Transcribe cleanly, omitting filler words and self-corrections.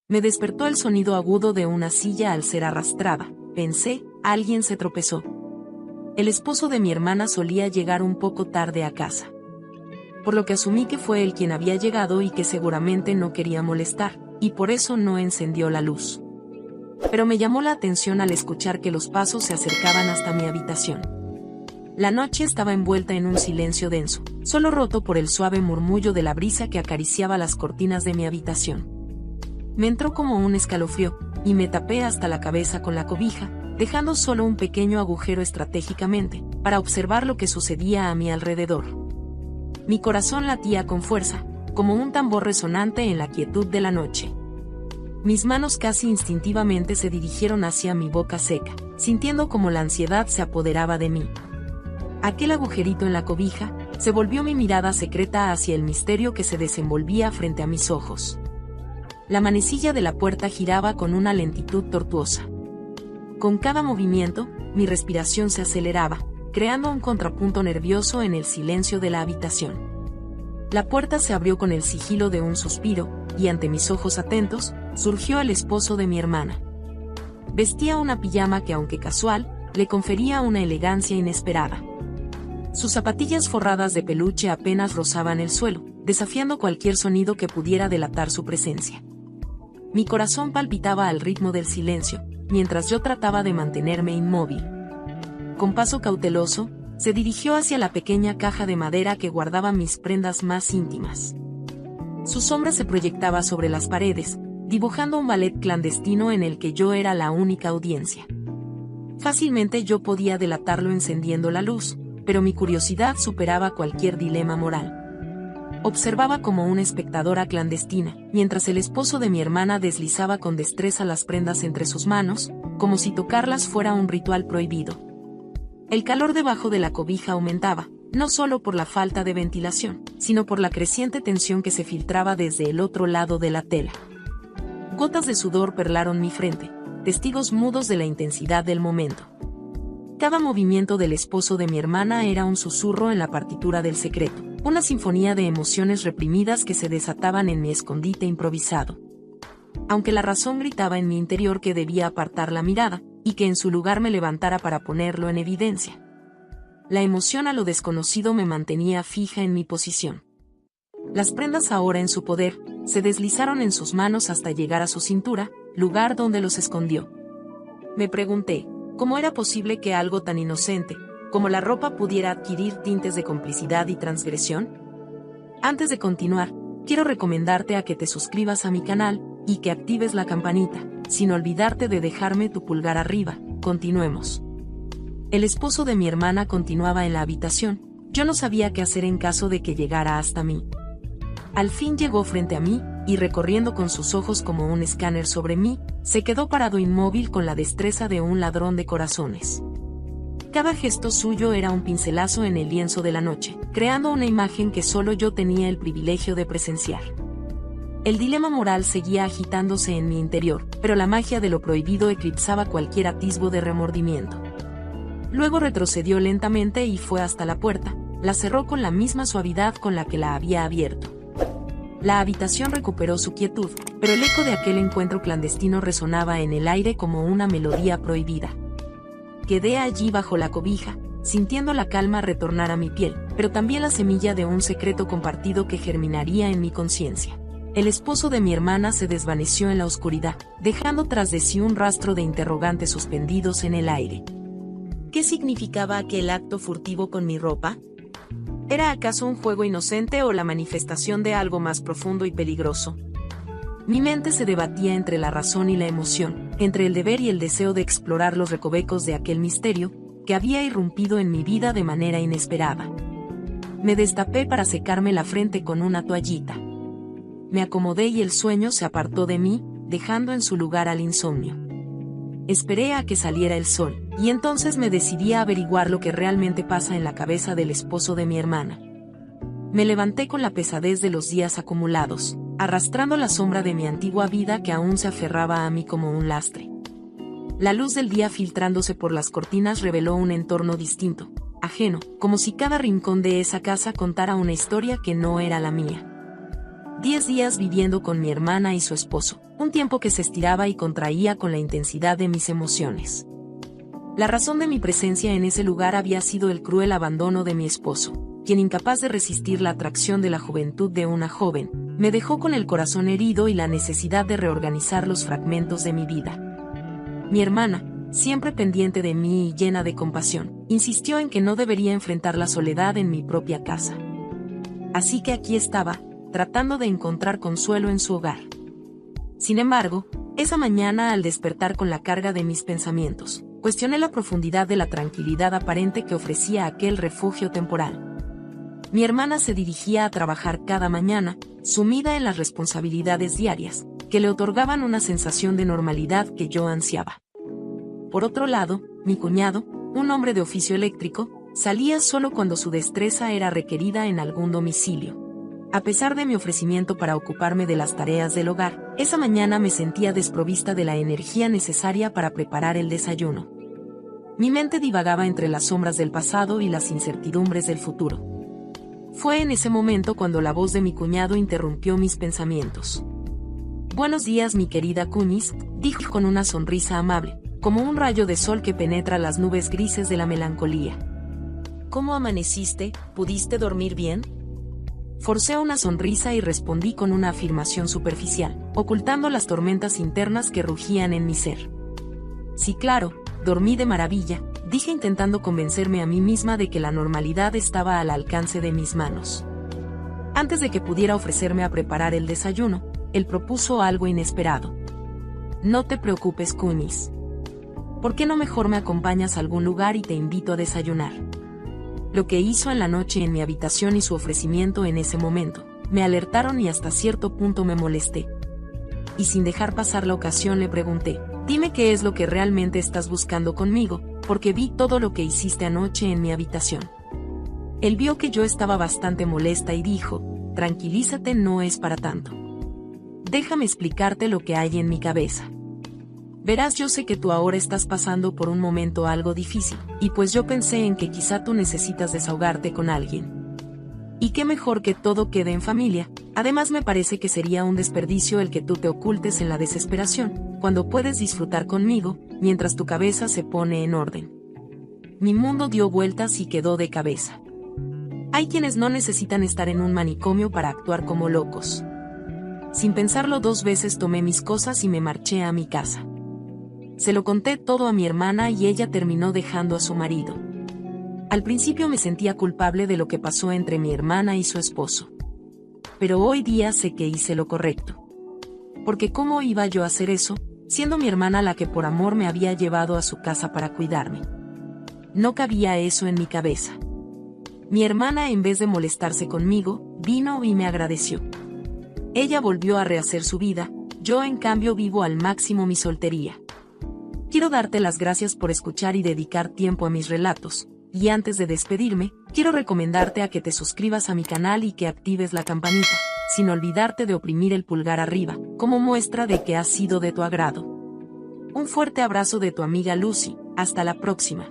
Me despertó el sonido agudo de una silla al ser arrastrada. Pensé, alguien se tropezó. El esposo de mi hermana solía llegar un poco tarde a casa, por lo que asumí que fue él quien había llegado y que seguramente no quería molestar, y por eso no encendió la luz. Pero me llamó la atención al escuchar que los pasos se acercaban hasta mi habitación. La noche estaba envuelta en un silencio denso, solo roto por el suave murmullo de la brisa que acariciaba las cortinas de mi habitación. Me entró como un escalofrío, y me tapé hasta la cabeza con la cobija, dejando solo un pequeño agujero estratégicamente, para observar lo que sucedía a mi alrededor. Mi corazón latía con fuerza, como un tambor resonante en la quietud de la noche. Mis manos casi instintivamente se dirigieron hacia mi boca seca, sintiendo como la ansiedad se apoderaba de mí. Aquel agujerito en la cobija se volvió mi mirada secreta hacia el misterio que se desenvolvía frente a mis ojos. La manecilla de la puerta giraba con una lentitud tortuosa. Con cada movimiento, mi respiración se aceleraba, creando un contrapunto nervioso en el silencio de la habitación. La puerta se abrió con el sigilo de un suspiro, y ante mis ojos atentos, surgió el esposo de mi hermana. Vestía una pijama que, aunque casual, le confería una elegancia inesperada. Sus zapatillas forradas de peluche apenas rozaban el suelo, desafiando cualquier sonido que pudiera delatar su presencia. Mi corazón palpitaba al ritmo del silencio, mientras yo trataba de mantenerme inmóvil. Con paso cauteloso, se dirigió hacia la pequeña caja de madera que guardaba mis prendas más íntimas. Su sombra se proyectaba sobre las paredes, dibujando un ballet clandestino en el que yo era la única audiencia. Fácilmente yo podía delatarlo encendiendo la luz, pero mi curiosidad superaba cualquier dilema moral. Observaba como una espectadora clandestina, mientras el esposo de mi hermana deslizaba con destreza las prendas entre sus manos, como si tocarlas fuera un ritual prohibido. El calor debajo de la cobija aumentaba, no solo por la falta de ventilación, sino por la creciente tensión que se filtraba desde el otro lado de la tela. Gotas de sudor perlaron mi frente, testigos mudos de la intensidad del momento. Cada movimiento del esposo de mi hermana era un susurro en la partitura del secreto, una sinfonía de emociones reprimidas que se desataban en mi escondite improvisado. Aunque la razón gritaba en mi interior que debía apartar la mirada, y que en su lugar me levantara para ponerlo en evidencia. La emoción a lo desconocido me mantenía fija en mi posición. Las prendas ahora en su poder, se deslizaron en sus manos hasta llegar a su cintura, lugar donde los escondió. Me pregunté, ¿cómo era posible que algo tan inocente, como la ropa, pudiera adquirir tintes de complicidad y transgresión? Antes de continuar, quiero recomendarte a que te suscribas a mi canal, y que actives la campanita, sin olvidarte de dejarme tu pulgar arriba. Continuemos. El esposo de mi hermana continuaba en la habitación, yo no sabía qué hacer en caso de que llegara hasta mí. Al fin llegó frente a mí, y recorriendo con sus ojos como un escáner sobre mí, se quedó parado inmóvil con la destreza de un ladrón de corazones. Cada gesto suyo era un pincelazo en el lienzo de la noche, creando una imagen que solo yo tenía el privilegio de presenciar. El dilema moral seguía agitándose en mi interior, pero la magia de lo prohibido eclipsaba cualquier atisbo de remordimiento. Luego retrocedió lentamente y fue hasta la puerta, la cerró con la misma suavidad con la que la había abierto. La habitación recuperó su quietud, pero el eco de aquel encuentro clandestino resonaba en el aire como una melodía prohibida. Quedé allí bajo la cobija, sintiendo la calma retornar a mi piel, pero también la semilla de un secreto compartido que germinaría en mi conciencia. El esposo de mi hermana se desvaneció en la oscuridad, dejando tras de sí un rastro de interrogantes suspendidos en el aire. ¿Qué significaba aquel acto furtivo con mi ropa? ¿Era acaso un juego inocente o la manifestación de algo más profundo y peligroso? Mi mente se debatía entre la razón y la emoción, entre el deber y el deseo de explorar los recovecos de aquel misterio, que había irrumpido en mi vida de manera inesperada. Me destapé para secarme la frente con una toallita. Me acomodé y el sueño se apartó de mí, dejando en su lugar al insomnio. Esperé a que saliera el sol, y entonces me decidí a averiguar lo que realmente pasa en la cabeza del esposo de mi hermana. Me levanté con la pesadez de los días acumulados, arrastrando la sombra de mi antigua vida que aún se aferraba a mí como un lastre. La luz del día filtrándose por las cortinas reveló un entorno distinto, ajeno, como si cada rincón de esa casa contara una historia que no era la mía. 10 días viviendo con mi hermana y su esposo, un tiempo que se estiraba y contraía con la intensidad de mis emociones. La razón de mi presencia en ese lugar había sido el cruel abandono de mi esposo, quien, incapaz de resistir la atracción de la juventud de una joven, me dejó con el corazón herido y la necesidad de reorganizar los fragmentos de mi vida. Mi hermana, siempre pendiente de mí y llena de compasión, insistió en que no debería enfrentar la soledad en mi propia casa. Así que aquí estaba, tratando de encontrar consuelo en su hogar. Sin embargo, esa mañana, al despertar con la carga de mis pensamientos, cuestioné la profundidad de la tranquilidad aparente que ofrecía aquel refugio temporal. Mi hermana se dirigía a trabajar cada mañana, sumida en las responsabilidades diarias, que le otorgaban una sensación de normalidad que yo ansiaba. Por otro lado, mi cuñado, un hombre de oficio eléctrico, salía solo cuando su destreza era requerida en algún domicilio. A pesar de mi ofrecimiento para ocuparme de las tareas del hogar, esa mañana me sentía desprovista de la energía necesaria para preparar el desayuno. Mi mente divagaba entre las sombras del pasado y las incertidumbres del futuro. Fue en ese momento cuando la voz de mi cuñado interrumpió mis pensamientos. «Buenos días, mi querida Cuñis», dijo con una sonrisa amable, como un rayo de sol que penetra las nubes grises de la melancolía. «¿Cómo amaneciste? ¿Pudiste dormir bien?». Forcé una sonrisa y respondí con una afirmación superficial, ocultando las tormentas internas que rugían en mi ser. «Sí, claro, dormí de maravilla», dije, intentando convencerme a mí misma de que la normalidad estaba al alcance de mis manos. Antes de que pudiera ofrecerme a preparar el desayuno, él propuso algo inesperado. «No te preocupes, Cuñis. ¿Por qué no mejor me acompañas a algún lugar y te invito a desayunar?». Lo que hizo en la noche en mi habitación y su ofrecimiento en ese momento, me alertaron y hasta cierto punto me molesté. Y sin dejar pasar la ocasión le pregunté: «Dime qué es lo que realmente estás buscando conmigo, porque vi todo lo que hiciste anoche en mi habitación». Él vio que yo estaba bastante molesta y dijo: «Tranquilízate, no es para tanto. Déjame explicarte lo que hay en mi cabeza. Verás, yo sé que tú ahora estás pasando por un momento algo difícil, y pues yo pensé en que quizá tú necesitas desahogarte con alguien. Y qué mejor que todo quede en familia. Además, me parece que sería un desperdicio el que tú te ocultes en la desesperación, cuando puedes disfrutar conmigo, mientras tu cabeza se pone en orden». Mi mundo dio vueltas y quedó de cabeza. Hay quienes no necesitan estar en un manicomio para actuar como locos. Sin pensarlo 2 veces tomé mis cosas y me marché a mi casa. Se lo conté todo a mi hermana y ella terminó dejando a su marido. Al principio me sentía culpable de lo que pasó entre mi hermana y su esposo. Pero hoy día sé que hice lo correcto. Porque ¿cómo iba yo a hacer eso, siendo mi hermana la que por amor me había llevado a su casa para cuidarme? No cabía eso en mi cabeza. Mi hermana, en vez de molestarse conmigo, vino y me agradeció. Ella volvió a rehacer su vida, yo en cambio vivo al máximo mi soltería. Quiero darte las gracias por escuchar y dedicar tiempo a mis relatos, y antes de despedirme, quiero recomendarte a que te suscribas a mi canal y que actives la campanita, sin olvidarte de oprimir el pulgar arriba, como muestra de que ha sido de tu agrado. Un fuerte abrazo de tu amiga Lucy, hasta la próxima.